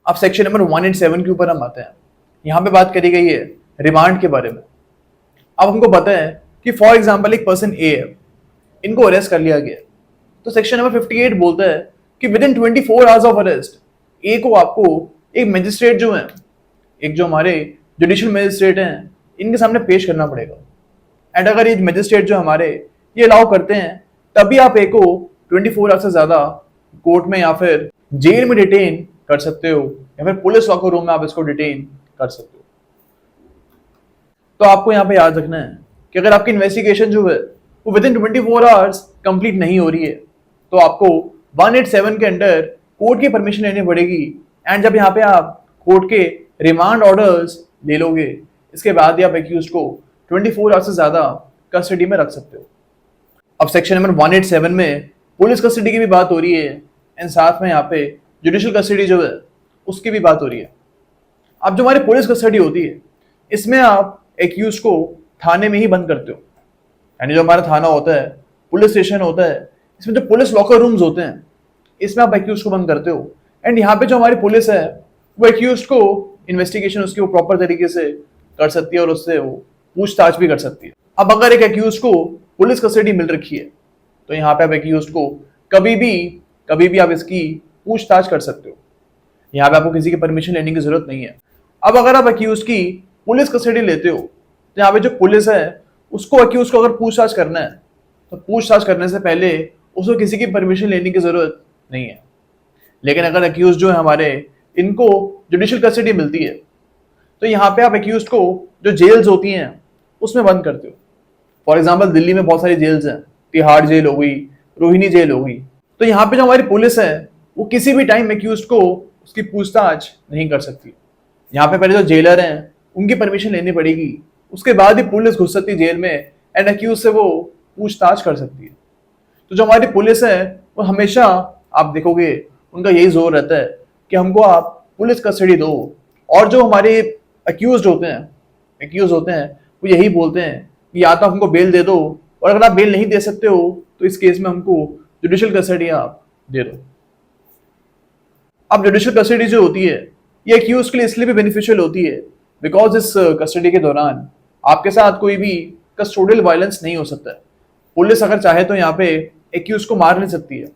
अब section number 187 के ऊपर हम आते हैं। यहाँ पे बात करी गई है रिमांड के बारे में। अब हमको पता है कि फॉर एग्जाम्पल एक पर्सन ए है, इनको अरेस्ट कर लिया गया, तो सेक्शन नंबर 58 बोलता है कि within 24 hours of arrest A को आपको एक मजिस्ट्रेट जो है, एक जो हमारे जुडिशियल मजिस्ट्रेट हैं, इनके सामने पेश करना पड़ेगा। एंड अगर ये मजिस्ट्रेट जो हमारे ये अलाउ करते हैं तभी आप ए को 24 आवर्स से ज्यादा कोर्ट में या फिर जेल में डिटेन कर सकते हो, या फिर पुलिस लॉकर रूम में आप इसको डिटेन कर सकते हो। तो आपको यहाँ पे याद रखना है कि अगर आपकी इन्वेस्टिगेशन जो है वो विद इन 24 आवर्स कंप्लीट नहीं हो रही है तो आपको 187 के अंडर कोर्ट की परमिशन लेनी पड़ेगी। एंड जब यहाँ पे आप कोर्ट के रिमांड ऑर्डर्स ले लोगे, इसके बाद ही आप एक्यूज को 24 आवर्स से ज्यादा कस्टडी में रख सकते हो। अब सेक्शन नंबर 187 में पुलिस कस्टडी की भी बात हो रही है, एंड साथ में यहाँ पे जुडिशियल कस्टडी जो है उसकी भी बात हो रही है। अब जो हमारी पुलिस कस्टडी होती है, इसमें आप एक्यूज को थाने में ही बंद करते हो। यानी जो हमारा थाना होता है, पुलिस स्टेशन होता है, इसमें जो पुलिस लॉकर रूम्स होते हैं, इसमें आप एक्यूज को बंद करते हो। एंड यहाँ पे जो हमारी पुलिस है वो एक्यूज को इन्वेस्टिगेशन उसकी वो प्रॉपर तरीके से कर सकती है और उससे वो पूछताछ भी कर सकती है। अब अगर एक एक्यूज को पुलिस कस्टडी मिल रखी है तो यहाँ पे आप एक्यूज को कभी भी आप इसकी पूछताछ कर सकते हो। यहाँ पे आपको किसी की परमिशन लेने की जरूरत नहीं है। अब अगर आप एक्यूज की पुलिस कस्टडी लेते हो तो यहाँ पे जो पुलिस है उसको एक्यूज को अगर पूछताछ करना है तो पूछताछ करने से पहले उसको किसी की परमिशन लेने की जरूरत नहीं है। लेकिन अगर एक्यूज जो है हमारे, इनको जुडिशियल कस्टडी मिलती है तो यहाँ पे आप एक्यूज को जो जेल्स होती हैं उसमें बंद करते हो। फॉर एग्जाम्पल दिल्ली में बहुत सारी जेल्स हैं, तिहाड़ जेल हो गई, रोहिणी जेल हो गई। तो यहाँ पे जो हमारी पुलिस है वो किसी भी टाइम एक्यूज को उसकी पूछताछ नहीं कर सकती। यहाँ पे पहले जो जेलर हैं उनकी परमिशन लेनी पड़ेगी, उसके बाद ही पुलिस घुस सकती है जेल में एंड एक्यूज से वो पूछताछ कर सकती है। तो जो हमारी पुलिस है वो हमेशा आप देखोगे उनका यही जोर रहता है कि हमको आप पुलिस कस्टडी दो। और जो हमारे एक्यूज होते हैं वो यही बोलते हैं कि या तो हमको बेल दे दो, और अगर आप बेल नहीं दे सकते हो तो इस केस में हमको जुडिशियल कस्टडी आप दे दो। अब जुडिशियल कस्टडी जो होती है ये एक्यूज के लिए इसलिए भी बेनिफिशियल होती है बिकॉज इस कस्टडी के दौरान आपके साथ कोई भी कस्टोडियल वायलेंस नहीं हो सकता है। पुलिस अगर चाहे तो यहाँ पे एक्यूज को मार नहीं सकती है,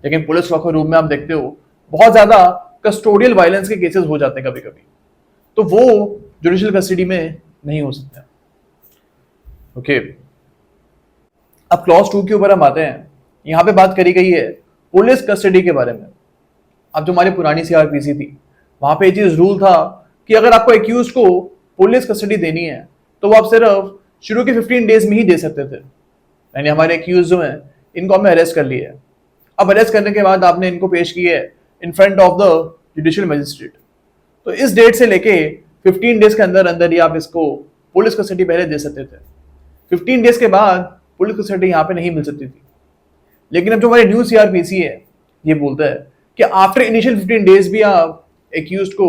लेकिन पुलिस लॉकर रूम में आप देखते हो बहुत ज्यादा कस्टोडियल वायलेंस के केसेस हो जाते हैं कभी कभी, तो वो जुडिशियल कस्टडी में नहीं हो सकता। ओके, अब क्लॉज 2 के ऊपर हम आते हैं। यहाँ पे बात करी गई है पुलिस कस्टडी के बारे में। अब जो हमारी पुरानी सीआरपीसी थी वहां पे ये चीज रूल था कि अगर आपको एक्यूज को पुलिस कस्टडी देनी है तो वो आप सिर्फ शुरू के 15 डेज में ही दे सकते थे। यानी हमारे एक्यूज जो हैं इनको हमने अरेस्ट कर लिया है। अब अरेस्ट करने के बाद आपने इनको पेश किया है in front of the judicial magistrate, तो इस डेट से लेके 15 डेज के अंदर अंदर ही आप इसको पुलिस कस्टडी पहले दे सकते थे। 15 डेज के बाद पुलिस कस्टडी यहाँ पे नहीं मिल सकती थी। लेकिन अब जो हमारी न्यू सीआरपीसी है ये बोलता है कि आफ्टर इनिशियल 15 डेज भी आप एक्यूज को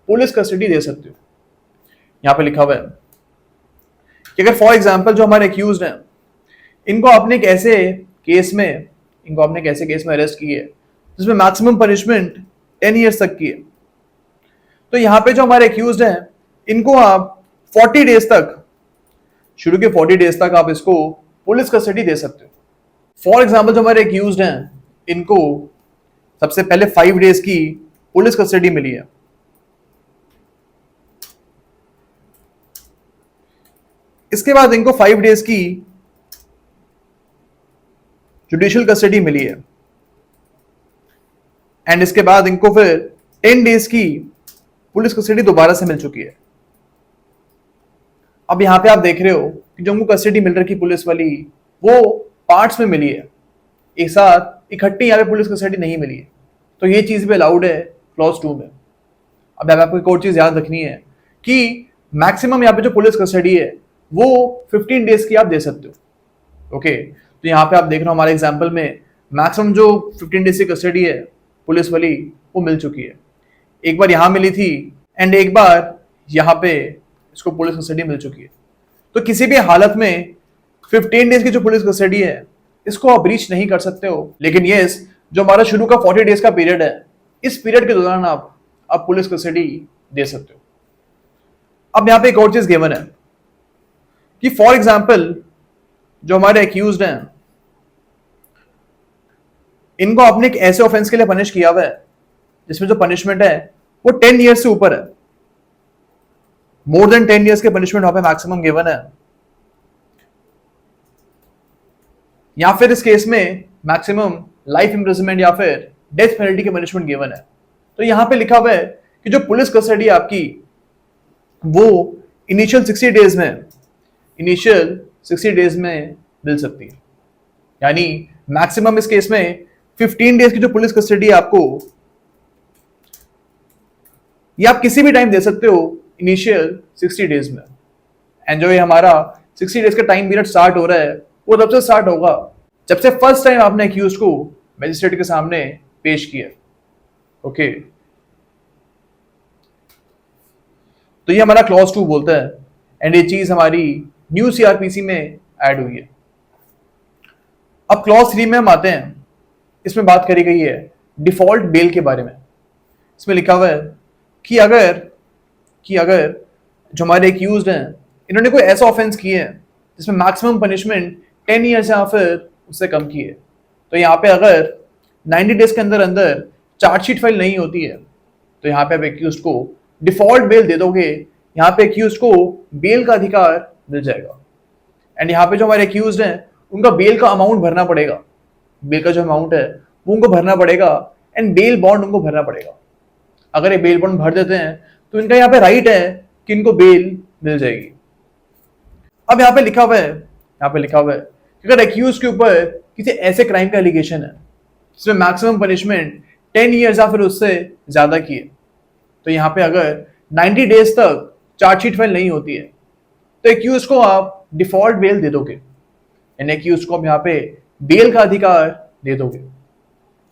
पुलिस कस्टडी दे सकते हो। यहाँ पे लिखा हुआ है कि अगर फॉर एग्जाम्पल जो हमारे एक्यूज हैं इनको आपने एक ऐसे केस में अरेस्ट किए जिसमें मैक्सिमम पनिशमेंट 10 ईयर्स तक की है, तो यहाँ पे जो हमारे एक्यूज हैं इनको आप 40 डेज तक, शुरू के 40 डेज तक आप इसको पुलिस कस्टडी दे सकते हो। फॉर एग्जाम्पल जो हमारे एक्यूज हैं इनको सबसे पहले 5 डेज की पुलिस कस्टडी मिली है, इसके बाद इनको 5 डेज की जुडिशियल कस्टडी मिली है, एंड इसके बाद इनको फिर 10 डेज की पुलिस कस्टडी दोबारा से मिल चुकी है। अब यहां पे आप देख रहे हो कि जो उनको कस्टडी मिल रही पुलिस वाली वो पार्ट्स में मिली है, एक साथ इकट्ठी यहाँ पे पुलिस कस्टडी नहीं मिली है, तो ये चीज भी अलाउड है क्लॉज 2 में। अब आपको एक और चीज याद रखनी है कि मैक्सिमम यहाँ पे जो पुलिस कस्टडी है वो 15 डेज की आप दे सकते हो। ओके, तो यहाँ पे आप देख रहे हो हमारे एग्जाम्पल में मैक्सिमम जो 15 डेज की कस्टडी है पुलिस वाली वो मिल चुकी है। एक बार यहाँ मिली थी एंड एक बार यहाँ पे इसको पुलिस कस्टडी मिल चुकी है। तो किसी भी हालत में 15 डेज की जो पुलिस कस्टडी है इसको आप ब्रीच नहीं कर सकते हो। लेकिन यस, जो हमारा शुरू का 40 डेज का पीरियड है, इस पीरियड के दौरान आप आप पुलिस कस्टडी दे सकते हो। अब यहां पे एक और चीज गिवन है कि फॉर एग्जाम्पल जो हमारे एक्यूज्ड हैं, इनको आपने एक ऐसे ऑफेंस के लिए पनिश किया हुआ है जिसमें जो पनिशमेंट है वो 10 ईयर्स से ऊपर है, मोर देन 10 ईयर्स के पनिशमेंट वहां पे मैक्सिमम गिवन है, या फिर इस केस में मैक्सिमम लाइफ इंप्रिजनमेंट या फिर डेथ पेनल्टी के पनिशमेंट गिवन है। तो यहां पे लिखा हुआ है कि जो पुलिस कस्टडी आपकी वो इनिशियल 60 डेज में मिल सकती है, यानी मैक्सिमम इस केस में 15 डेज की जो पुलिस कस्टडी आपको, ये आप किसी भी टाइम दे सकते हो इनिशियल 60 डेज में। एंड जो ये हमारा 60 डेज का टाइम पीरियड स्टार्ट हो रहा है वो तब से स्टार्ट होगा जब से फर्स्ट टाइम आपने एक्यूज को मजिस्ट्रेट के सामने पेश किया। ओके, तो ये हमारा क्लॉज 2 बोलता है, एंड ये चीज हमारी न्यू सीआरपीसी में ऐड हुई है। अब क्लॉज 3 में हम आते हैं, इसमें बात करी गई है डिफॉल्ट बेल के बारे में। इसमें लिखा हुआ है कि अगर जो हमारे एक्यूज्ड हैं इन्होंने कोई ऐसा ऑफेंस किया है जिसमें मैक्सिमम पनिशमेंट 10 ईयर्स या फिर उससे कम की है, तो यहाँ पे अगर 90 डेज के अंदर चार्जशीट फाइल नहीं होती है तो यहाँ पे आप एक्यूज्ड को डिफॉल्ट बेल दे दोगे, यहाँ पे एक्यूज्ड को बेल का अधिकार मिल जाएगा। एंड यहाँ पे जो हमारे एक्यूज्ड हैं उनका बेल का अमाउंट भरना पड़ेगा, बेल का जो अमाउंट है वो उनको भरना पड़ेगा, एंड बेल बॉन्ड उनको भरना पड़ेगा। अगर ये बेल बॉन्ड भर देते हैं तो इनका यहाँ पे राइट है कि इनको बेल मिल जाएगी। अब यहाँ पे लिखा हुआ है कि अगर एक्यूज के ऊपर किसी ऐसे क्राइम का एलिगेशन है जिसमें मैक्सिमम पनिशमेंट 10 ईयर्स या फिर उससे ज्यादा की है, तो यहाँ पे अगर 90 डेज तक चार्जशीट फाइल नहीं होती है तो एक्यूज को आप डिफॉल्ट बेल दे दोगे, यानी एक्यूज को आप यहाँ पे बेल का अधिकार दे दोगे।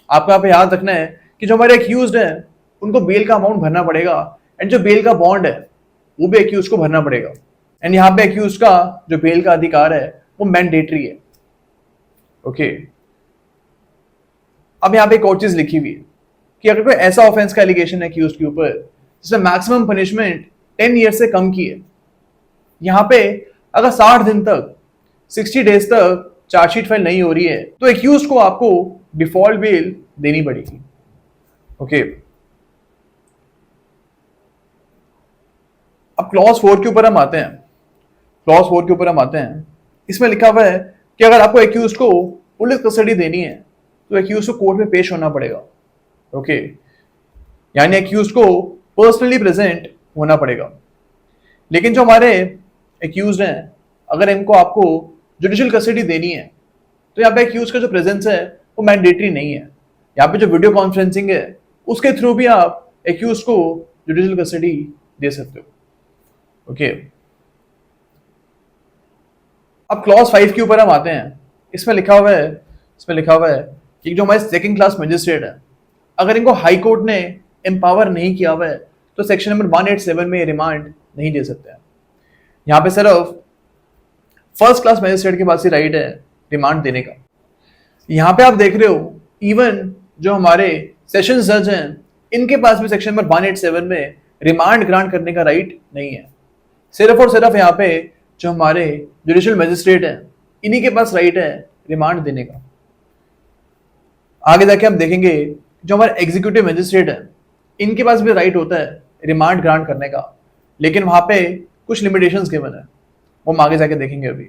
आपको यहाँ पे याद रखना है कि जो हमारे एक्यूज्ड हैं उनको बेल का अमाउंट भरना पड़ेगा, एंड जो बेल का बॉन्ड है वो भी एक्यूज को भरना पड़ेगा। एंड यहाँ पे एक्यूज का जो बेल का अधिकार है वो मैंडेटरी है। ओके, अब यहाँ पे एक और चीज लिखी हुई है कि अगर कोई ऐसा ऑफेंस का एलिगेशन है एक्यूज के ऊपर जिसमें मैक्सिमम पनिशमेंट 10 ईयर से कम की है, यहाँ पे अगर 60 दिन तक 60 डेज तक चार्जशीट फाइल नहीं हो रही है तो एक्यूज को आपको डिफॉल्ट बेल देनी पड़ेगी। ओके, अब क्लॉज 4 के ऊपर हम आते हैं। इसमें लिखा हुआ है कि अगर आपको एक्यूज को पुलिस कस्टडी देनी है तो एक्यूज को कोर्ट में पेश होना पड़ेगा। ओके, यानी एक्यूज को पर्सनली प्रेजेंट होना पड़ेगा। लेकिन जो हमारे एक्यूज हैं अगर इनको आपको जुडिशियल कस्टडी देनी है तो यहाँ पे एक्यूज का जो प्रेजेंस है वो मैंडेटरी नहीं है। यहाँ पे जो वीडियो कॉन्फ्रेंसिंग है उसके थ्रू भी आप एक्यूज को जुडिशियल कस्टडी दे सकते हो। ओके, अब क्लॉज 5 के ऊपर हम आते हैं। इसमें लिखा हुआ है कि जो हमारे सेकंड क्लास मजिस्ट्रेट है अगर इनको हाई कोर्ट ने एम्पावर नहीं किया हुआ है तो सेक्शन नंबर 187 में रिमांड नहीं दे सकते हैं। यहाँ पे सिर्फ फर्स्ट क्लास मजिस्ट्रेट के पास ही राइट है रिमांड देने का। यहाँ पे आप देख रहे हो इवन जो हमारे सेशन जज हैं इनके पास भी सेक्शन नंबर 187 में रिमांड ग्रांट करने का राइट नहीं है। सिर्फ और सिर्फ यहाँ पे जो हमारे जुडिशियल मजिस्ट्रेट हैं इन्हीं के पास राइट है रिमांड देने का। आगे जाके हम देखेंगे जो हमारे एग्जीक्यूटिव मजिस्ट्रेट हैं इनके पास भी राइट होता है रिमांड ग्रांट करने का, लेकिन वहां पे कुछ लिमिटेशंस गिवन है, वो हम आगे जाके देखेंगे अभी।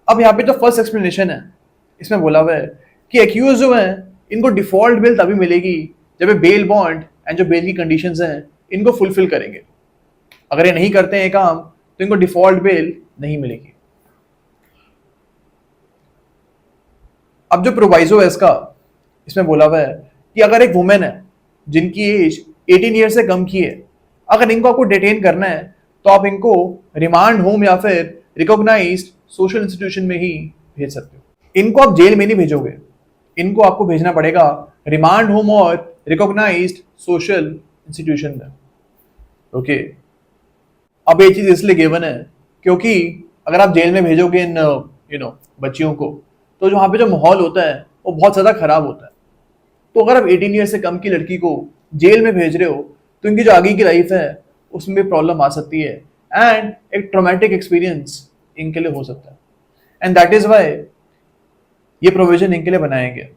अब यहाँ पे जो फर्स्ट एक्सप्लेनेशन है इसमें बोला हुआ है कि एक्यूज जो है इनको डिफॉल्ट बेल तभी मिलेगी जब ये बेल बॉन्ड एंड जो बेल की कंडीशंस हैं इनको फुलफिल करेंगे। अगर ये नहीं करते हैं काम तो इनको डिफॉल्ट बेल नहीं मिलेगी। अब जो प्रोवाइजो है इसका, इसमें बोला हुआ है कि अगर एक वुमेन है जिनकी एज 18 ईयर से कम की है, अगर इनको आपको डिटेन करना है तो आप इनको रिमांड होम या फिर रिकॉग्नाइज्ड सोशल इंस्टीट्यूशन में ही भेज सकते हो। इनको आप जेल में नहीं भेजोगे, इनको आपको भेजना पड़ेगा रिमांड होम और रिकॉग्नाइज्ड सोशल इंस्टीट्यूशन में। ओके, अब ये चीज इसलिए गिवन है क्योंकि अगर आप जेल में भेजोगे इन बच्चियों को तो जो वहाँ पे जो माहौल होता है वो बहुत ज़्यादा खराब होता है। तो अगर आप 18 ईयर से कम की लड़की को जेल में भेज रहे हो तो इनकी जो आगे की लाइफ है उसमें भी प्रॉब्लम आ सकती है एंड एक ट्रॉमेटिक एक्सपीरियंस इनके लिए हो सकता है एंड दैट इज वाई ये प्रोविजन इनके लिए बनाए गए।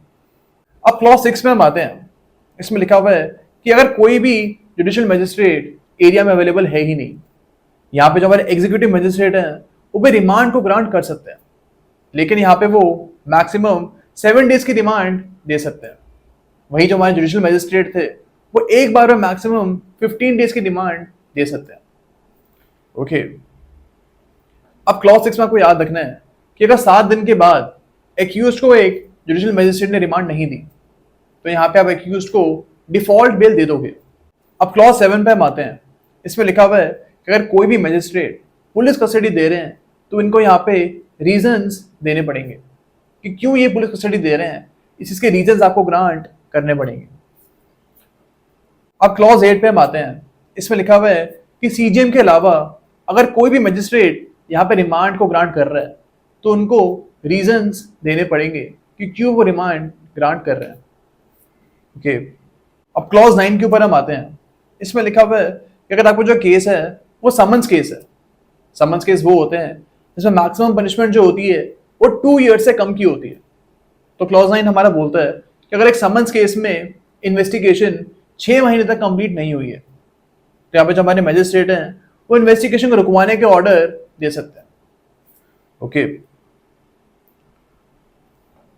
अब क्लॉज 6 में हम आते हैं। इसमें लिखा हुआ है कि अगर कोई भी जुडिशियल मजिस्ट्रेट एरिया में अवेलेबल है ही नहीं, यहाँ पे जो हमारे एग्जीक्यूटिव मजिस्ट्रेट हैं वो भी रिमांड को ग्रांट कर सकते हैं, लेकिन यहाँ पे वो मैक्सिमम 7 डेज की रिमांड दे सकते हैं। वहीं जो हमारे जुडिशियल मजिस्ट्रेट थे वो एक बार में मैक्सिमम 15 डेज की रिमांड दे सकते हैं। ओके, अब क्लॉज 6 में आपको याद रखना है कि अगर 7 दिन के बाद एक्यूज को एक जुडिशियल मजिस्ट्रेट ने रिमांड नहीं दी तो यहाँ पे आप एक्यूज को डिफॉल्ट बेल दे दोगे। अब क्लॉज 7 पे हम आते हैं। इसमें लिखा हुआ है कि अगर कोई भी मजिस्ट्रेट पुलिस कस्टडी दे रहे हैं तो इनको यहाँ पे रीजंस देने पड़ेंगे कि क्यों ये पुलिस कस्टडी दे रहे हैं, इसके रीजंस आपको ग्रांट करने पड़ेंगे। अब क्लॉज 8 पे हम आते हैं। इसमें लिखा हुआ है कि सीजीएम के अलावा अगर कोई भी मजिस्ट्रेट यहाँ पे रिमांड को ग्रांट कर रहा है तो उनको रीजंस देने पड़ेंगे कि क्यों वो रिमांड ग्रांट कर रहे हैं। ओके, अब क्लॉज 9 के ऊपर हम आते हैं। इसमें लिखा हुआ है कि अगर आपको जो केस है वो समन्स केस है। समन्स केस वो होते हैं जिसमें मैक्सिमम पनिशमेंट जो होती है वो 2 ईयर से कम की होती है। तो क्लॉज 9 हमारा बोलता है कि अगर एक समन्स केस में इन्वेस्टिगेशन 6 महीने तक कंप्लीट नहीं हुई है तो यहाँ पे जो हमारे मजिस्ट्रेट हैं वो इन्वेस्टिगेशन को रुकवाने के ऑर्डर दे सकते हैं। ओके,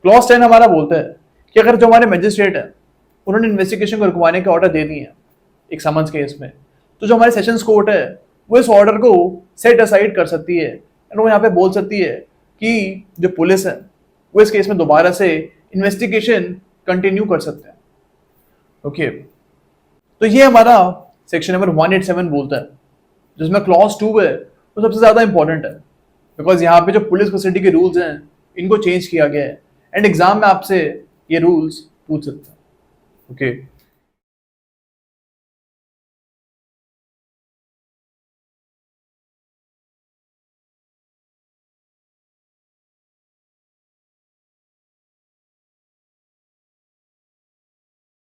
क्लॉज 10 हमारा बोलता है कि अगर जो हमारे मजिस्ट्रेट है उन्होंने इन्वेस्टिगेशन को रुकवाने के ऑर्डर दे दिए हैं एक समन्स केस में, तो जो हमारे सेशंस कोर्ट है वो इस ऑर्डर को सेट असाइड कर सकती है एंड वो यहाँ पे बोल सकती है कि जो पुलिस है वो इस केस में दोबारा से इन्वेस्टिगेशन कंटिन्यू कर सकते हैं। ओके, तो ये हमारा सेक्शन नंबर 187 बोलता है, जिसमें क्लॉज 2 है वो सबसे ज्यादा इंपॉर्टेंट है बिकॉज यहाँ पे जो पुलिस कस्टडी के रूल्स हैं इनको चेंज किया गया है एंड एग्जाम में आपसे ये रूल्स पूछ सकते हैं। ओके